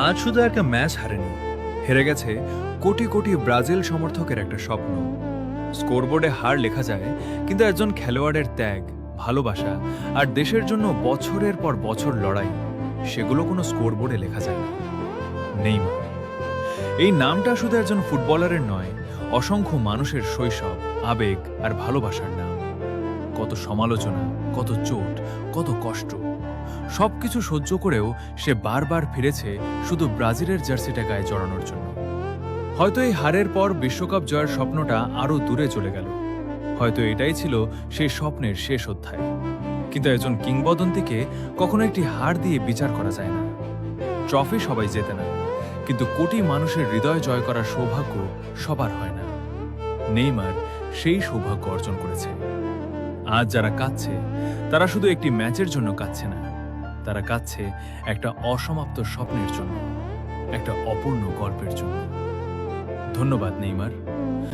আজ শুধু একটা ম্যাচ হারেনি, হেরে গেছে কোটি কোটি ব্রাজিল সমর্থকের একটা স্বপ্ন। স্কোরবোর্ডে হার লেখা যায়, কিন্তু একজন খেলোয়াড়ের ত্যাগ, ভালোবাসা আর দেশের জন্য বছরের পর বছর লড়াই, সেগুলো কোনো স্কোরবোর্ডে লেখা যায় না। নেইমার, এই নামটা শুধু একজন ফুটবলারের নয়, অসংখ্য মানুষের শৈশব, আবেগ আর ভালোবাসার নাম। কত সমালোচনা, কত চোট, কত কষ্ট, সবকিছু সহ্য করেও সে বারবার ফিরেছে শুধু ব্রাজিলের জার্সিটা গায়ে জড়ানোর জন্য। হয়তো এই হারের পর বিশ্বকাপ জয়ের স্বপ্নটা আরও দূরে চলে গেল, হয়তো এটাই ছিল সেই স্বপ্নের শেষ অধ্যায়। কিন্তু একজন কিংবদন্তিকে কখনো একটি হার দিয়ে বিচার করা যায় না। ট্রফি সবাই জেতে না, কিন্তু কোটি মানুষের হৃদয় জয় করার সৌভাগ্য সবার হয় না। নেইমার সেই সৌভাগ্য অর্জন করেছে। আজ যারা কাঁদছে, তারা শুধু একটি ম্যাচের জন্য কাঁদছে না, তারা কাঁদছে একটা অসমাপ্ত স্বপ্নের জন্য, একটা অপূর্ণ গল্পের জন্য। ধন্যবাদ নেইমার।